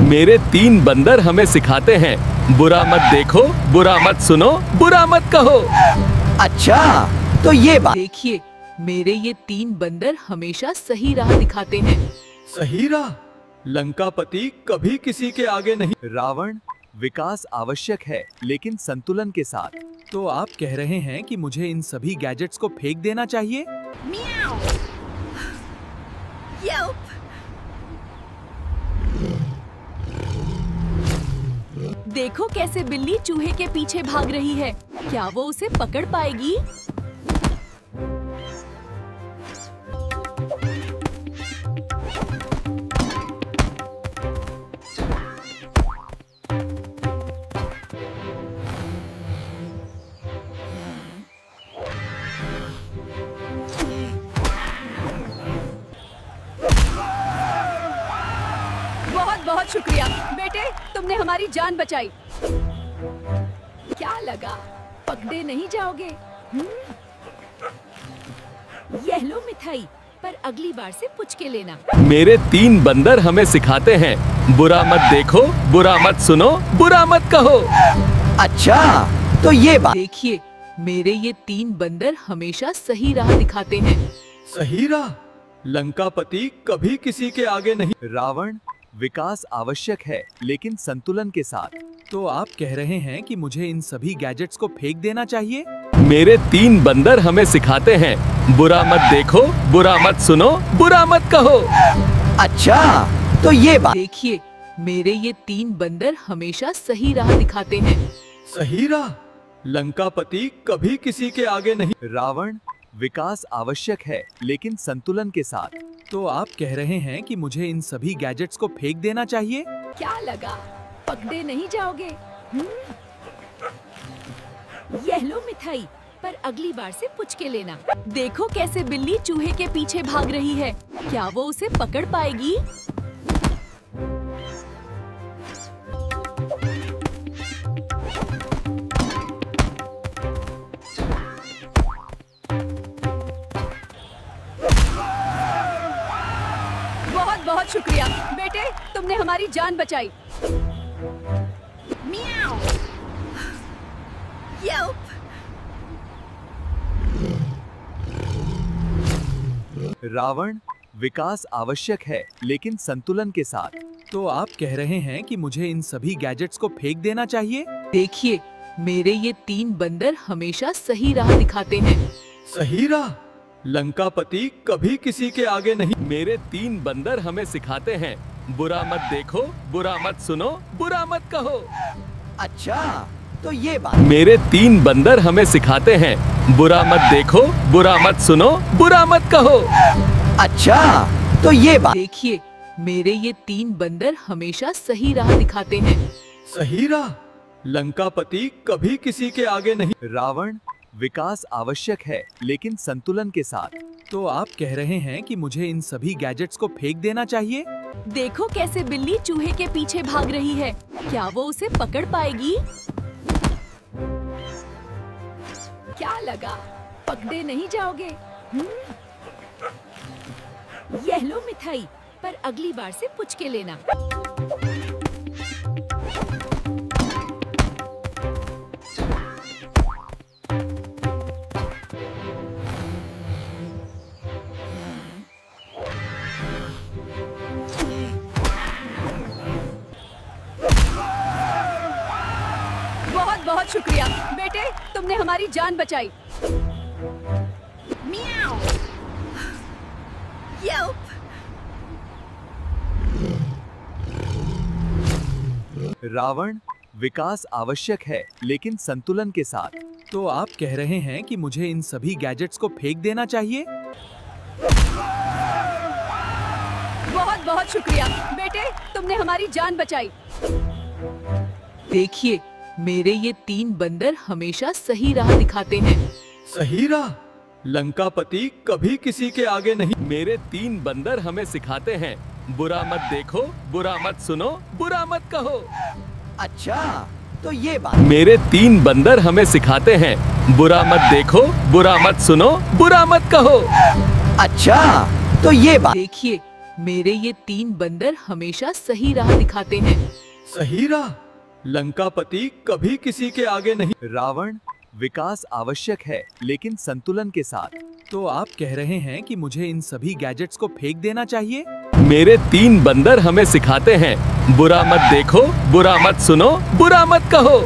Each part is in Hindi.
मेरे 3 बंदर हमें सिखाते हैं, बुरा मत देखो, बुरा मत सुनो, बुरा मत कहो। अच्छा, तो ये बात। देखिए, मेरे ये 3 बंदर हमेशा सही राह दिखाते हैं। सही राह? लंकापति कभी किसी के आगे नहीं। रावण, विकास आवश्यक है लेकिन संतुलन के साथ। तो आप कह रहे हैं कि मुझे इन सभी गैजेट्स को फेंक देना चाहिए? देखो कैसे बिल्ली चूहे के पीछे भाग रही है। क्या वो उसे पकड़ पाएगी? बहुत बहुत शुक्रिया बेटे, तुमने हमारी जान बचाई। क्या लगा, पकड़े नहीं जाओगे? यह लो मिठाई, पर अगली बार से पूछ के लेना। मेरे 3 बंदर हमें सिखाते हैं, बुरा मत देखो, बुरा मत सुनो, बुरा मत कहो। अच्छा, तो ये बात। देखिए, मेरे ये 3 बंदर हमेशा सही राह दिखाते हैं। सही राह? लंकापति कभी किसी के आगे नहीं। रावण, विकास आवश्यक है लेकिन संतुलन के साथ। तो आप कह रहे हैं कि मुझे इन सभी गैजेट्स को फेंक देना चाहिए? मेरे 3 बंदर हमें सिखाते हैं, बुरा मत देखो, बुरा मत सुनो, बुरा मत कहो। अच्छा, तो ये बात। देखिए, मेरे ये 3 बंदर हमेशा सही राह दिखाते हैं। सही राह? लंकापति कभी किसी के आगे नहीं। रावण, विकास आवश्यक है लेकिन संतुलन के साथ। तो आप कह रहे हैं कि मुझे इन सभी गैजेट्स को फेंक देना चाहिए? क्या लगा, पकड़े नहीं जाओगे? यह लो मिठाई, पर अगली बार से पूछ के लेना। देखो कैसे बिल्ली चूहे के पीछे भाग रही है। क्या वो उसे पकड़ पाएगी? बहुत बहुत शुक्रिया बेटे, तुमने हमारी जान बचाई। रावण, विकास आवश्यक है लेकिन संतुलन के साथ। तो आप कह रहे हैं कि मुझे इन सभी गैजेट्स को फेंक देना चाहिए? देखिए, मेरे ये 3 बंदर हमेशा सही राह दिखाते हैं। सही राह? लंकापति कभी किसी के आगे नहीं। मेरे 3 बंदर हमें सिखाते हैं, बुरा मत देखो, बुरा मत सुनो, बुरा मत कहो। अच्छा, तो ये बात। मेरे 3 बंदर हमें सिखाते हैं, बुरा मत देखो, बुरा मत सुनो, बुरा मत कहो। अच्छा, तो ये बात। देखिए, मेरे ये 3 बंदर हमेशा सही राह दिखाते हैं। सही राह? लंकापति कभी किसी के आगे नहीं। रावण, विकास आवश्यक है लेकिन संतुलन के साथ। तो आप कह रहे हैं कि मुझे इन सभी गैजेट्स को फेंक देना चाहिए? देखो कैसे बिल्ली चूहे के पीछे भाग रही है। क्या वो उसे पकड़ पाएगी? क्या लगा, पकड़े नहीं जाओगे? यह लो मिठाई, पर अगली बार से पूछ के लेना। बहुत बहुत शुक्रिया बेटे, तुमने हमारी जान बचाई। रावण, विकास आवश्यक है लेकिन संतुलन के साथ। तो आप कह रहे हैं कि मुझे इन सभी गैजेट्स को फेंक देना चाहिए? बहुत बहुत शुक्रिया बेटे, तुमने हमारी जान बचाई। देखिए, मेरे ये 3 बंदर हमेशा सही राह दिखाते हैं। सही राह? लंकापति कभी किसी के आगे नहीं। मेरे 3 बंदर हमें सिखाते हैं, बुरा मत देखो, बुरा मत सुनो, बुरा मत कहो। अच्छा, तो ये बात। मेरे 3 बंदर हमें सिखाते हैं, बुरा मत देखो, बुरा मत सुनो, बुरा मत कहो। अच्छा, तो ये बात। देखिए, मेरे ये 3 बंदर हमेशा सही राह दिखाते हैं। सही राह? लंकापति कभी किसी के आगे नहीं। रावण, विकास आवश्यक है लेकिन संतुलन के साथ। तो आप कह रहे हैं कि मुझे इन सभी गैजेट्स को फेंक देना चाहिए? मेरे 3 बंदर हमें सिखाते हैं, बुरा मत देखो, बुरा मत सुनो, बुरा मत कहो।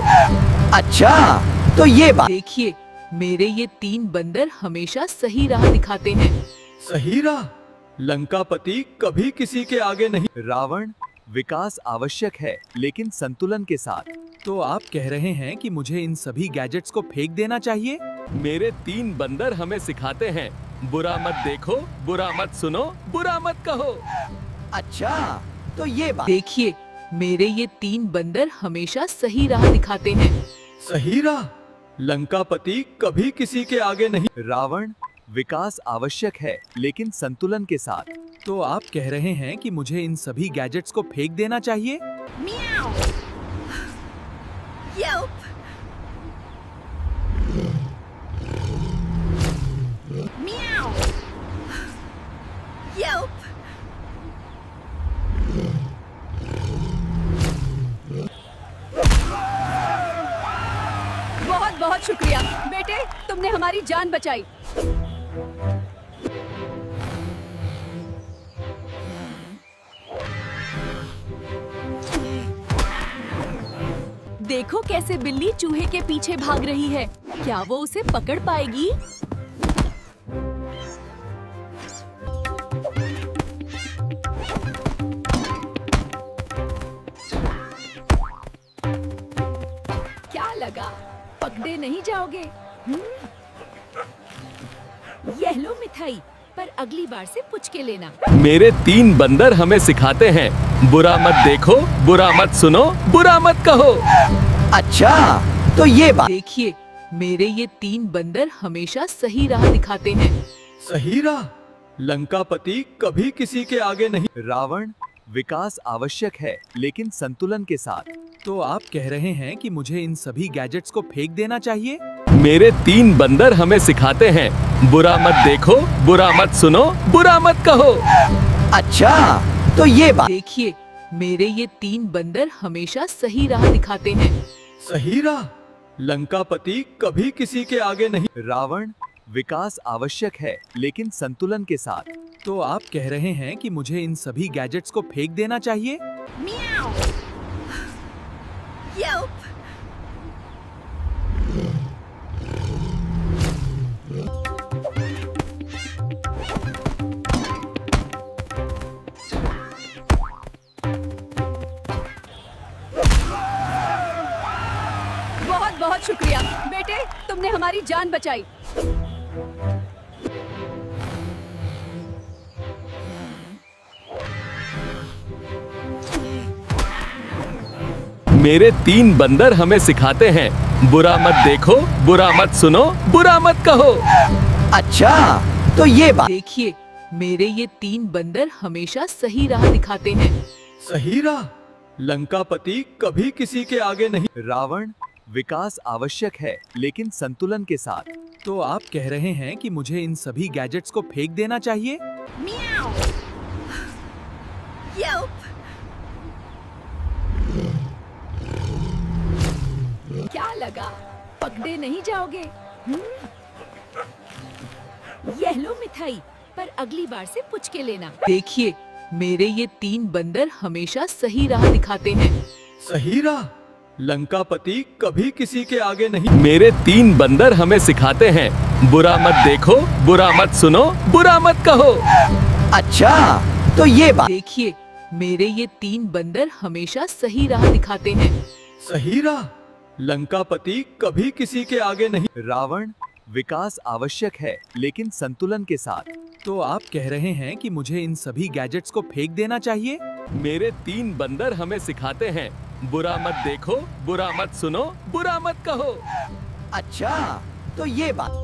अच्छा, तो ये बात। देखिए, मेरे ये 3 बंदर हमेशा सही राह दिखाते हैं। सही राह? लंकापति कभी किसी के आगे नहीं। रावण, विकास आवश्यक है लेकिन संतुलन के साथ। तो आप कह रहे हैं कि मुझे इन सभी गैजेट्स को फेंक देना चाहिए? मेरे 3 बंदर हमें सिखाते हैं, बुरा मत देखो, बुरा मत सुनो, बुरा मत कहो। अच्छा, तो ये बात। देखिए, मेरे ये 3 बंदर हमेशा सही राह दिखाते हैं। सही राह? लंकापति कभी किसी के आगे नहीं। रावण, विकास आवश्यक है लेकिन संतुलन के साथ। तो आप कह रहे हैं कि मुझे इन सभी गैजेट्स को फेंक देना चाहिए? बहुत बहुत शुक्रिया बेटे, तुमने हमारी जान बचाई। देखो कैसे बिल्ली चूहे के पीछे भाग रही है। क्या वो उसे पकड़ पाएगी? क्या लगा, पकड़े नहीं जाओगे? ये लो मिठाई, पर अगली बार से पूछ के लेना। मेरे 3 बंदर हमें सिखाते हैं, बुरा मत देखो, बुरा मत सुनो, बुरा मत कहो। अच्छा, तो ये बात। देखिए, मेरे ये 3 बंदर हमेशा सही राह दिखाते हैं। सही राह? लंकापति कभी किसी के आगे नहीं। रावण, विकास आवश्यक है लेकिन संतुलन के साथ। तो आप कह रहे हैं कि मुझे इन सभी गैजेट्स को फेंक देना चाहिए? मेरे 3 बंदर हमें सिखाते हैं, बुरा मत देखो, बुरा मत सुनो, बुरा मत कहो। अच्छा, तो ये बात। देखिए, मेरे ये 3 बंदर हमेशा सही राह दिखाते हैं। सही राह? लंकापति कभी किसी के आगे नहीं। रावण, विकास आवश्यक है लेकिन संतुलन के साथ। तो आप कह रहे हैं कि मुझे इन सभी गैजेट्स को फेंक देना चाहिए? बहुत बहुत शुक्रिया बेटे, तुमने हमारी जान बचाई। मेरे 3 बंदर हमें सिखाते हैं, बुरा मत देखो, बुरा मत सुनो, बुरा मत कहो। अच्छा, तो ये बात। देखिए, मेरे ये 3 बंदर हमेशा सही राह दिखाते हैं। सही राह? लंकापति कभी किसी के आगे नहीं। रावण, विकास आवश्यक है लेकिन संतुलन के साथ। तो आप कह रहे हैं कि मुझे इन सभी गैजेट्स को फेंक देना चाहिए? क्या लगा, पकड़े नहीं जाओगे? ये लो मिठाई, पर अगली बार से पूछ के लेना। देखिए, मेरे ये 3 बंदर हमेशा सही राह दिखाते हैं। सही राह? लंकापति कभी किसी के आगे नहीं। मेरे 3 बंदर हमें सिखाते हैं, बुरा मत देखो, बुरा मत सुनो, बुरा मत कहो। अच्छा, तो ये बात। देखिए, मेरे ये 3 बंदर हमेशा सही राह दिखाते हैं। सही राह? लंकापति कभी किसी के आगे नहीं। रावण, विकास आवश्यक है लेकिन संतुलन के साथ। तो आप कह रहे हैं कि मुझे इन सभी गैजेट्स को फेंक देना चाहिए? मेरे 3 बंदर हमें सिखाते हैं, बुरा मत देखो, बुरा मत सुनो, बुरा मत कहो। अच्छा, तो ये बात।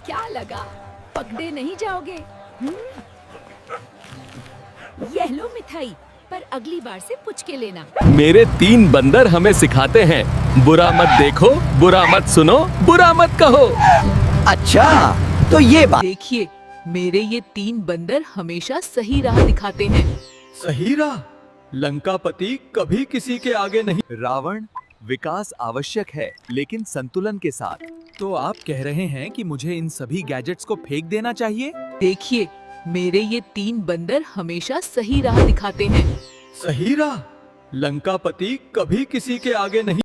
क्या लगा, पकड़े नहीं जाओगे? ये लो मिठाई, पर अगली बार से पूछ के लेना। मेरे 3 बंदर हमें सिखाते हैं, बुरा मत देखो, बुरा मत सुनो, बुरा मत कहो। अच्छा, तो ये बात। देखिए, मेरे ये 3 बंदर हमेशा सही राह दिखाते हैं। सही राह? लंकापति कभी किसी के आगे नहीं। रावण, विकास आवश्यक है लेकिन संतुलन के साथ। तो आप कह रहे हैं कि मुझे इन सभी गैजेट्स को फेंक देना चाहिए? देखिए, मेरे ये 3 बंदर हमेशा सही राह दिखाते हैं। सही राह? लंकापति कभी किसी के आगे नहीं।